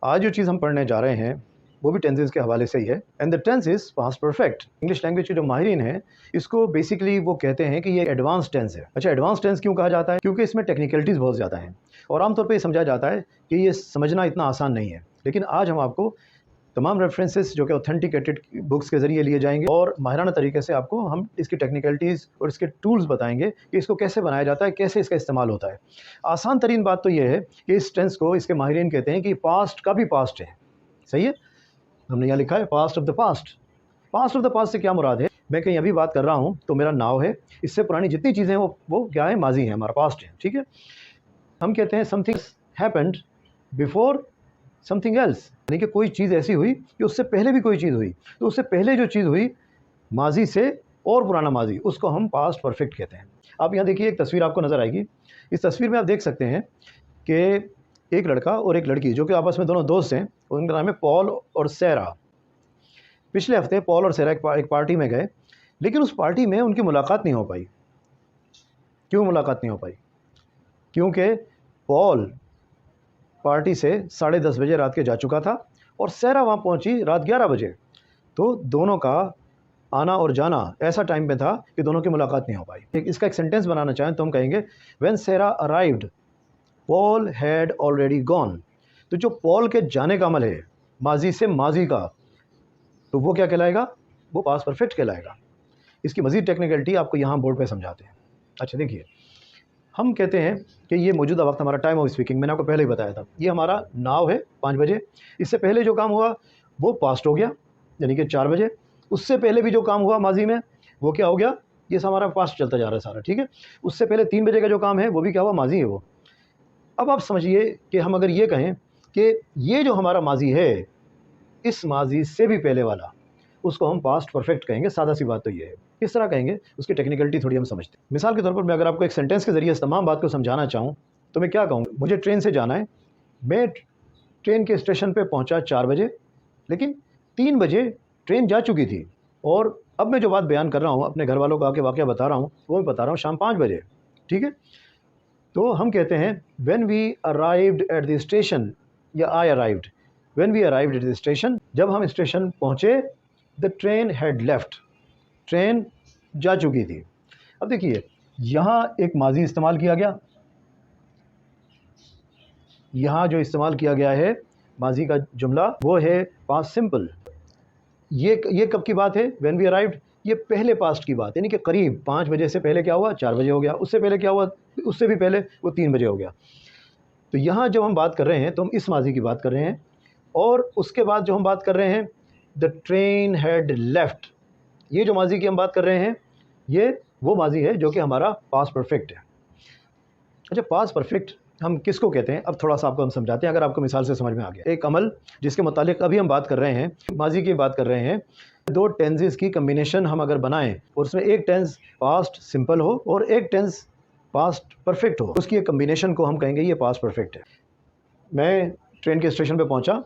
आज जो चीज़ हम पढ़ने जा रहे हैं वो भी टेंसेस के हवाले से ही है। And the tense is past perfect. English language के जो माहिरीन हैं इसको बेसिकली वो कहते हैं कि ये एडवांस टेंस है। अच्छा, एडवांस टेंस क्यों कहा जाता है? क्योंकि इसमें टेक्निकलिटीज़ बहुत ज़्यादा हैं और आमतौर पर ये समझा जाता है कि ये समझना इतना आसान नहीं है। लेकिन आज हम आपको तमाम रेफरेंसेस जो कि ऑथेंटिकेटेड बुक्स के ज़रिए लिए जाएंगे और माहिराना तरीके से आपको हम इसकी टेक्निकलिटीज़ और इसके टूल्स बताएंगे कि इसको कैसे बनाया जाता है, कैसे इसका इस्तेमाल होता है। आसान तरीन बात तो ये है कि इस टेंस को इसके माहिरीन कहते हैं कि पास्ट का भी पास्ट है। सही है, हमने यहाँ लिखा है past of the past. Past of the past से क्या मुराद है? मैं कहीं अभी बात कर रहा हूँ तो मेरा नाव है, इससे पुरानी जितनी चीज़ें हैं वो क्या है? माजी है, हमारा पास्ट है। ठीक है, हम कहते हैं something happened before something else, यानी कि कोई चीज़ ऐसी हुई कि उससे पहले भी कोई चीज़ हुई, तो उससे पहले जो चीज़ हुई माजी से और पुराना माजी, उसको हम पास्ट परफेक्ट कहते हैं। आप यहाँ देखिए, एक तस्वीर आपको नज़र आएगी। इस तस्वीर में आप देख सकते हैं कि एक लड़का और एक लड़की जो कि आपस में दोनों दोस्त हैं, उनका नाम है पॉल और सैरा। पिछले हफ्ते पॉल और सैरा एक पार्टी में गए, लेकिन उस पार्टी में उनकी मुलाकात नहीं हो पाई। क्यों मुलाकात नहीं हो पाई? क्योंकि पॉल पार्टी से 10:30 बजे रात के जा चुका था और सैरा वहाँ पहुँची रात 11 बजे। तो दोनों का आना और जाना ऐसा टाइम पे था कि दोनों की मुलाकात नहीं हो पाई। इसका एक सेंटेंस बनाना चाहें तो हम कहेंगे when Saira arrived Paul had already gone. तो जो पॉल के जाने का अमल है माजी से माजी का, तो वो क्या कहलाएगा? वो पास्ट परफेक्ट कहलाएगा। इसकी मज़ीद टेक्निकलिटी आपको यहाँ बोर्ड पे समझाते हैं। अच्छा देखिए, हम कहते हैं कि ये मौजूदा वक्त हमारा टाइम ऑफ स्पीकिंग, मैंने आपको पहले ही बताया था, ये हमारा नाव है 5 बजे। इससे पहले जो काम हुआ वो पास्ट हो गया, यानी कि 4 बजे। उससे पहले भी जो काम हुआ माजी में वो क्या हो गया? ये हमारा पास्ट चलता जा रहा है सारा। ठीक है, उससे पहले 3 बजे का जो काम है वो भी क्या हुआ? माजी है वो। अब आप समझिए कि हम अगर ये कहें कि ये जो हमारा माजी है, इस माजी से भी पहले वाला, उसको हम पास्ट परफेक्ट कहेंगे। सादा सी बात तो ये है। किस तरह कहेंगे उसकी टेक्निकलिटी थोड़ी हम समझते हैं। मिसाल के तौर पर मैं अगर आपको एक सेंटेंस के ज़रिए इस तमाम बात को समझाना चाहूँ तो मैं क्या कहूँगा? मुझे ट्रेन से जाना है, मैं ट्रेन के स्टेशन पे पहुँचा 4 बजे, लेकिन 3 बजे ट्रेन जा चुकी थी। और अब मैं जो बात बयान कर रहा हूँ, अपने घर वालों को आके वाक़या बता रहा हूँ, वो मैं बता रहा हूँ शाम 5 बजे। ठीक है, तो हम कहते हैं when we arrived at the station, या I arrived, when we arrived at the station, जब हम स्टेशन पहुँचे, the train had left, train जा चुकी थी। अब देखिए, यहाँ एक माजी इस्तेमाल किया गया, यहाँ जो इस्तेमाल किया गया है माजी का जुमला वो है पास्ट सिंपल। ये कब की बात है? व्हेन वी अराइव्ड, ये पहले पास्ट की बात, यानी कि करीब 5 बजे से पहले क्या हुआ? 4 बजे हो गया। उससे पहले क्या हुआ? उससे भी पहले वो 3 बजे हो गया। तो यहाँ जब हम बात कर रहे हैं तो हम इस माजी की बात कर रहे हैं। और उसके बाद जो हम बात कर रहे हैं, द ट्रेन हैड लेफ्ट, ये जो माजी की हम बात कर रहे हैं ये वो माजी है जो कि हमारा पास्ट परफेक्ट है। अच्छा, पास्ट परफेक्ट हम किसको कहते हैं? अब थोड़ा सा आपको हम समझाते हैं, अगर आपको मिसाल से समझ में आ गया। एक अमल जिसके मुतालिक अभी हम बात कर रहे हैं, माजी की बात कर रहे हैं, 2 टेंसेस की कम्बिनेशन हम अगर बनाएं और उसमें एक टेंस पास्ट सिंपल हो और एक टेंस पास्ट परफेक्ट हो, उसकी एक कम्बिनेशन को हम कहेंगे ये पास्ट परफेक्ट है। मैं ट्रेन के स्टेशन पर पहुँचा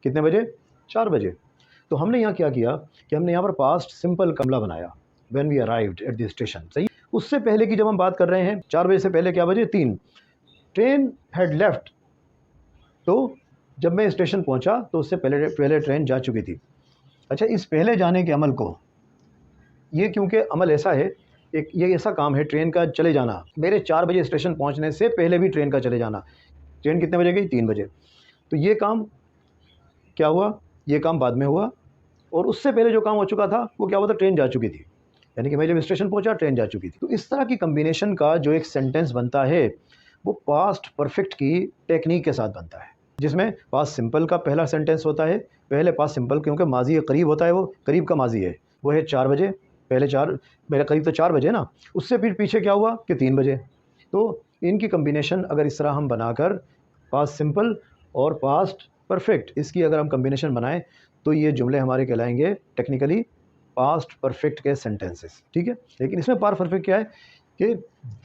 कितने बजे? 4 बजे। तो हमने यहाँ क्या किया कि हमने यहाँ पर पास्ट सिंपल जुमला बनाया, when we arrived at the station. सही, उससे पहले की जब हम बात कर रहे हैं 4 बजे से पहले क्या बजे? 3, ट्रेन हैड लेफ्ट, तो जब मैं स्टेशन पहुंचा तो उससे पहले ट्रेन जा चुकी थी। अच्छा, इस पहले जाने के अमल को, ये क्योंकि अमल ऐसा है, एक ये ऐसा काम है ट्रेन का चले जाना, मेरे 4 बजे स्टेशन पहुंचने से पहले भी ट्रेन का चले जाना। ट्रेन कितने बजे गई? 3 बजे। तो ये काम क्या हुआ? ये काम बाद में हुआ। और उससे पहले जो काम हो चुका था वो क्या हुआ था? ट्रेन जा चुकी थी, यानी कि मैं जब स्टेशन पहुंचा ट्रेन जा चुकी थी। तो इस तरह की कम्बिनेशन का जो एक सेंटेंस बनता है वो पास्ट परफेक्ट की टेक्निक के साथ बनता है, जिसमें पास्ट सिंपल का पहला सेंटेंस होता है। पहले पास्ट सिंपल क्योंकि माजी करीब होता है, वो करीब का माजी है, वो है 4 बजे। पहले 4, मेरा करीब तो 4 बजे ना, उससे फिर पीछे क्या हुआ कि 3 बजे। तो इनकी कम्बिनेशन अगर इस तरह हम बनाकर पास्ट सिंपल और पास्ट परफेक्ट, इसकी अगर हम कम्बिनेशन बनाएं तो ये जुमले हमारे कहलाएंगे टेक्निकली पास्ट परफेक्ट के सेंटेंसेस। ठीक है, लेकिन इसमें पास्ट परफेक्ट क्या है कि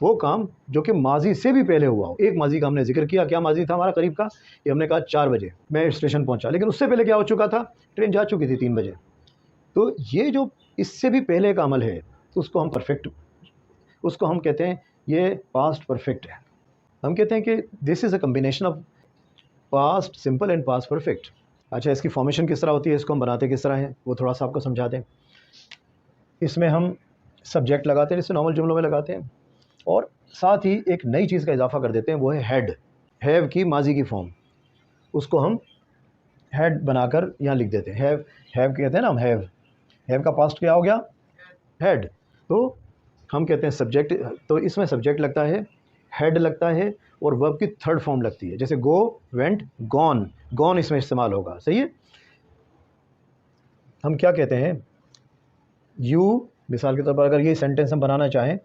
वो काम जो कि माजी से भी पहले हुआ हो। एक माजी का हमने जिक्र किया, क्या माजी था हमारा करीब का? कि हमने कहा 4 बजे मैं स्टेशन पहुंचा, लेकिन उससे पहले क्या हो चुका था? ट्रेन जा चुकी थी 3 बजे। तो ये जो इससे भी पहले का अमल है तो उसको हम परफेक्ट, उसको हम कहते हैं ये पास्ट परफेक्ट है। हम कहते हैं कि this is a combination of past simple and past perfect. अच्छा, इसकी फॉर्मेशन किस तरह होती है, इसको हम बनाते किस तरह हैं, वो थोड़ा सा आपको समझा दें। इसमें हम सब्जेक्ट लगाते हैं, जैसे नॉर्मल जुमलों में लगाते हैं, और साथ ही एक नई चीज़ का इजाफा कर देते हैं, वो है हैड। हैव की माजी की फॉर्म, उसको हम हैड बनाकर यहाँ लिख देते हैं। हैव कहते हैं ना हम, हैव का पास्ट क्या हो गया, हैड। तो हम कहते हैं सब्जेक्ट, तो इसमें सब्जेक्ट लगता है, हेड लगता है, और वर्ब की थर्ड फॉर्म लगती है, जैसे गो, वेंट, गॉन। गॉन इसमें इस्तेमाल होगा, सही है। हम क्या कहते हैं, यू, मिसाल के तौर पर अगर ये सेंटेंस हम बनाना चाहें,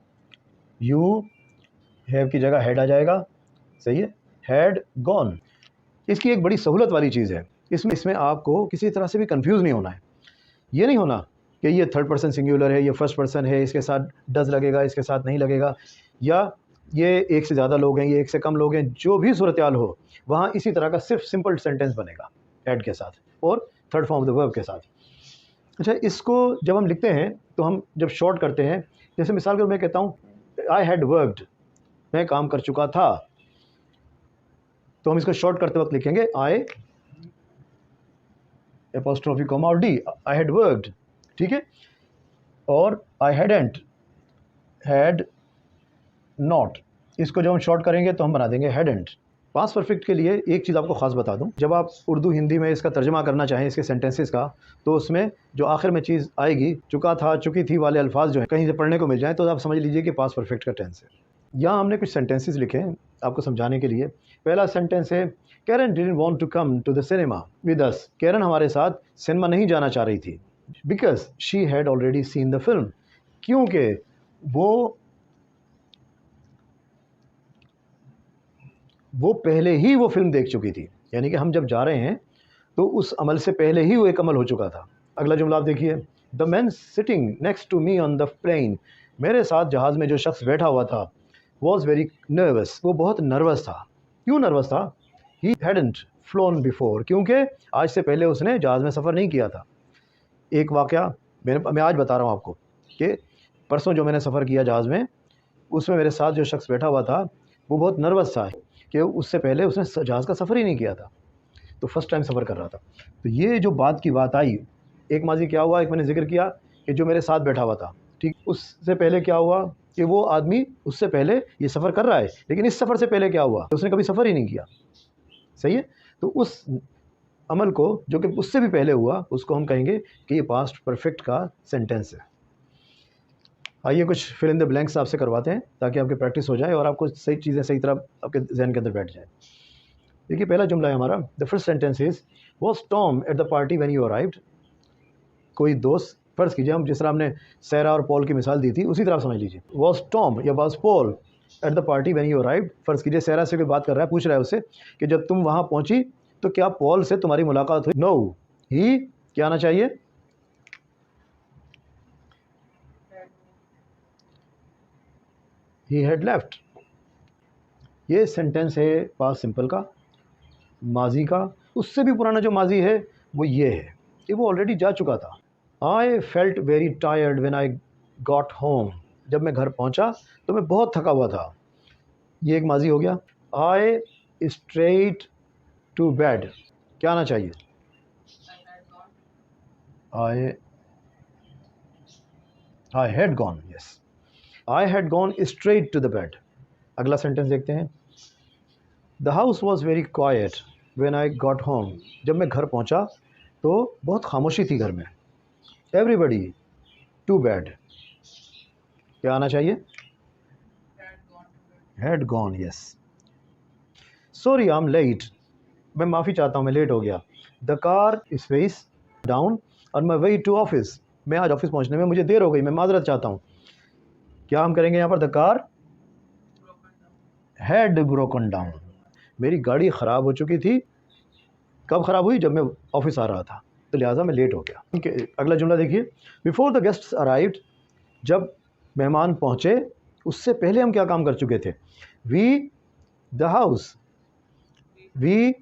यू हैव की जगह हैड आ जाएगा, सही है, हैड गॉन। इसकी एक बड़ी सहूलत वाली चीज़ है, इसमें आपको किसी तरह से भी कंफ्यूज नहीं होना है। ये नहीं होना कि ये थर्ड पर्सन सिंगुलर है, ये फर्स्ट पर्सन है, इसके साथ डज लगेगा, इसके साथ नहीं लगेगा, या ये एक से ज़्यादा लोग हैं, ये एक से कम लोग हैं, जो भी सूरत हाल हो वहाँ इसी तरह का सिर्फ सिंपल सेंटेंस बनेगा ऐड के साथ और third form of the verb के साथ। अच्छा, इसको जब हम लिखते हैं तो हम जब शॉर्ट करते हैं, जैसे मिसाल के मैं कहता हूँ आई हैड वर्कड, मैं काम कर चुका था, तो हम इसको शॉर्ट करते वक्त लिखेंगे आई एपोस्ट्रोफी कॉमा और डी, आई हैड वर्कड, ठीक है। और आई हैडंट, हैड नॉट, इसको जब हम शॉर्ट करेंगे तो हम बना देंगे हैडंट। पास्ट परफेक्ट के लिए एक चीज़ आपको ख़ास बता दूं, जब आप उर्दू हिंदी में इसका तर्जमा करना चाहें इसके सेंटेंसेस का, तो उसमें जो आखिर में चीज़ आएगी, चुका था, चुकी थी वाले अल्फाज जो हैं कहीं से पढ़ने को मिल जाए, तो आप समझ लीजिए कि पास्ट परफेक्ट का टेंस है। यहाँ हमने कुछ सेंटेंसेस लिखे हैं आपको समझाने के लिए। पहला सेंटेंस है, Karen didn't want to come to the cinema with us. Karen हमारे साथ सिनेमा नहीं जाना चाह रही थी, because she had already seen the film, क्योंकि वो पहले ही वो फिल्म देख चुकी थी। यानी कि हम जब जा रहे हैं तो उस अमल से पहले ही वो एक अमल हो चुका था। अगला जुमला आप देखिए, the man sitting next to me on the plane, मेरे साथ जहाज़ में जो शख्स बैठा हुआ था, वॉज वेरी नर्वस, वो बहुत नर्वस था। क्यों नर्वस था, ही हैडंट फ्लोन बिफोर, क्योंकि आज से पहले उसने जहाज़ में सफ़र नहीं किया था। एक वाक़या मैं आज बता रहा हूँ आपको कि परसों जो मैंने सफ़र किया जहाज़ में, उसमें मेरे साथ जो शख्स बैठा हुआ था वो बहुत नर्वस था कि उससे पहले उसने जहाज़ का सफ़र ही नहीं किया था, तो फर्स्ट टाइम सफ़र कर रहा था। तो ये जो बात की बात आई, एक माजी क्या हुआ, एक मैंने जिक्र किया कि जो मेरे साथ बैठा हुआ था, ठीक, उससे पहले क्या हुआ कि वो आदमी उससे पहले ये सफ़र कर रहा है, लेकिन इस सफ़र से पहले क्या हुआ, तो उसने कभी सफ़र ही नहीं किया, सही है। तो उस अमल को जो कि उससे भी पहले हुआ, उसको हम कहेंगे कि ये पास्ट परफेक्ट का सेंटेंस है। आइए कुछ फिल इन द ब्लैंक्स आपसे करवाते हैं ताकि आपकी प्रैक्टिस हो जाए और आपको सही चीज़ें सही तरह आपके जहन के अंदर बैठ जाए। देखिए पहला जुमला है हमारा, the first sentence is, was Tom at the party when you arrived. कोई दोस्त, फ़र्ज़ कीजिए हम जिस तरह हमने सैरा और पॉल की मिसाल दी थी उसी तरह समझ लीजिए। वॉज टॉम या was Paul at the party when you arrived. फ़र्ज़ कीजिए सैरा से कोई बात कर रहा है, पूछ रहा है उससे कि जब तुम वहाँ पहुँची तो क्या पॉल से तुम्हारी मुलाकात हुई। नो, ही क्या आना चाहिए, ही हैड लेफ्ट। ये सेंटेंस है पास्ट सिंपल का, माजी का। उससे भी पुराना जो माजी है वो ये है कि वो ऑलरेडी जा चुका था। I felt very tired when I got home, जब मैं घर पहुंचा तो मैं बहुत थका हुआ था, ये एक माजी हो गया। आई स्ट्रेट टू बेड, क्या आना चाहिए, I had gone, yes, I had gone straight to the bed. अगला सेंटेंस देखते हैं, the house was very quiet when I got home, जब मैं घर पहुंचा तो बहुत खामोशी थी घर में। एवरीबडी टू बेड, क्या आना चाहिए, had gone, yes. Sorry I am late, मैं माफ़ी चाहता हूँ मैं लेट हो गया। The car is face down on my way to office, मैं आज ऑफिस पहुँचने में मुझे देर हो गई, मैं माजरत चाहता हूँ। क्या हम करेंगे यहाँ पर, the car had broken down, मेरी गाड़ी ख़राब हो चुकी थी। कब ख़राब हुई, जब मैं ऑफिस आ रहा था, तो लिहाजा मैं लेट हो गया। अगला जुमला देखिए, बिफोर द गेस्ट्स अराइव्ड, जब मेहमान पहुँचे उससे पहले हम क्या काम कर चुके थे। We the house, we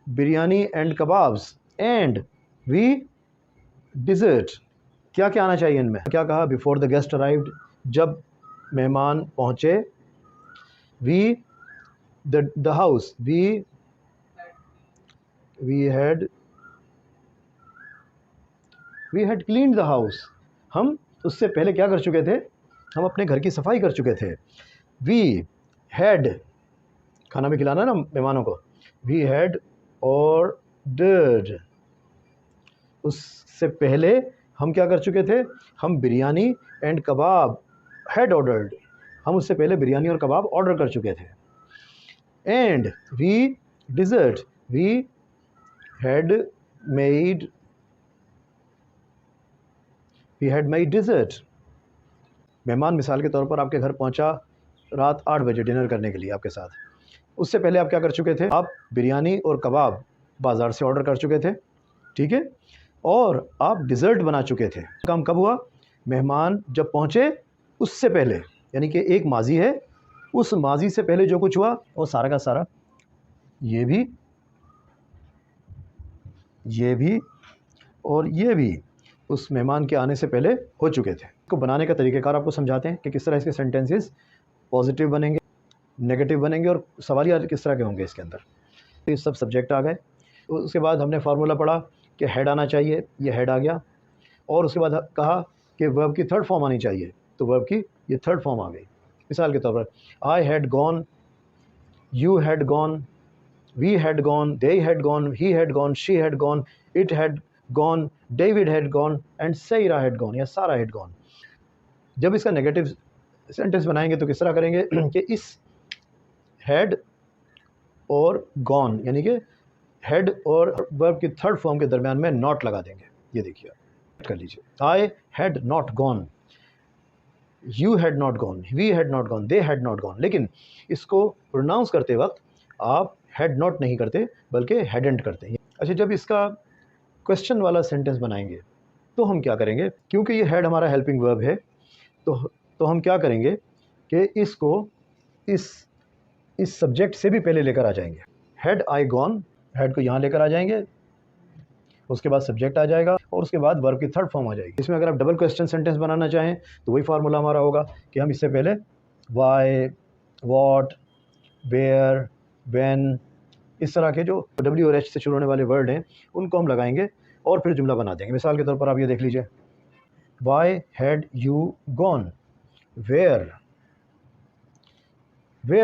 biryani and kebabs, and we dessert, क्या क्या आना चाहिए इनमें, क्या कहा, बिफोर द गेस्ट अराइव्ड, जब मेहमान पहुँचे, we the house, we we had cleaned the house, हम उससे पहले क्या कर चुके थे, हम अपने घर की सफाई कर चुके थे। वी हैड, खाना भी खिलाना ना मेहमानों को, वी हैड ऑर्डर्ड, उससे पहले हम क्या कर चुके थे, हम biryani and kebab, had ordered, हम उससे पहले बिरयानी और कबाब ऑर्डर कर चुके थे। And we dessert, we had made dessert, मेहमान मिसाल के तौर पर आपके घर पहुंचा रात 8 बजे डिनर करने के लिए आपके साथ, उससे पहले आप क्या कर चुके थे, आप बिरयानी और कबाब बाज़ार से ऑर्डर कर चुके थे, ठीक है, और आप डिज़र्ट बना चुके थे। काम कब हुआ, मेहमान जब पहुंचे उससे पहले, यानी कि एक माजी है, उस माजी से पहले जो कुछ हुआ वो सारा का सारा ये भी और ये भी उस मेहमान के आने से पहले हो चुके थे। इसको बनाने का तरीक़ेकार आपको समझाते हैं कि किस तरह इसके सेंटेंसेस पॉजिटिव बनेंगे, नेगेटिव बनेंगे और सवालिया किस तरह के होंगे इसके अंदर। तो ये सब सब्जेक्ट आ गए। उसके बाद हमने फार्मूला पढ़ा कि हेड आना चाहिए, ये हेड आ गया, और उसके बाद कहा कि वर्ब की थर्ड फॉर्म आनी चाहिए, तो वर्ब की ये थर्ड फॉर्म आ गई। मिसाल के तौर पर I had gone, you had gone, we had gone, they had gone, he had gone, she had gone, it had gone, David had gone and Saira had gone या सारा हैड गॉन। जब इसका negative sentence बनाएंगे तो किस तरह करेंगे कि इस हैड और गॉन, यानी कि हेड और वर्ब की थर्ड फॉर्म के दरमियान में नॉट लगा देंगे। ये देखिए, कर लीजिए, I had not gone, you had not gone, we had not gone, they had not gone. लेकिन इसको प्रोनाउंस करते वक्त आप हैड नॉट नहीं करते बल्कि हैडेंट करते हैं। अच्छा, जब इसका क्वेश्चन वाला सेंटेंस बनाएंगे तो हम क्या करेंगे, क्योंकि ये हैड हमारा हेल्पिंग वर्ब है, तो हम क्या करेंगे कि इसको इस सब्जेक्ट से भी पहले लेकर आ जाएंगे। हैड आई गॉन, हेड को यहाँ लेकर आ जाएंगे, उसके बाद सब्जेक्ट आ जाएगा और उसके बाद वर्ब की थर्ड फॉर्म आ जाएगी। इसमें अगर आप डबल क्वेश्चन सेंटेंस बनाना चाहें तो वही फार्मूला हमारा होगा कि हम इससे पहले वाई, वॉट, वेयर, व्हेन, इस तरह के जो डब्ल्यू और एच से शुरू होने वाले वर्ड हैं उनको हम लगाएंगे और फिर जुमला बना देंगे। मिसाल के तौर पर आप ये देख लीजिए, why had you gone, where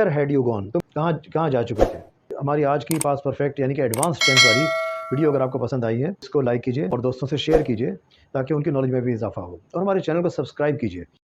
had you gone, तो कहाँ जा चुके थे। हमारी आज की पास्ट परफेक्ट यानी कि एडवांस टेंस वाली वीडियो अगर आपको पसंद आई है, इसको लाइक कीजिए और दोस्तों से शेयर कीजिए ताकि उनकी नॉलेज में भी इजाफा हो, और हमारे चैनल को सब्सक्राइब कीजिए।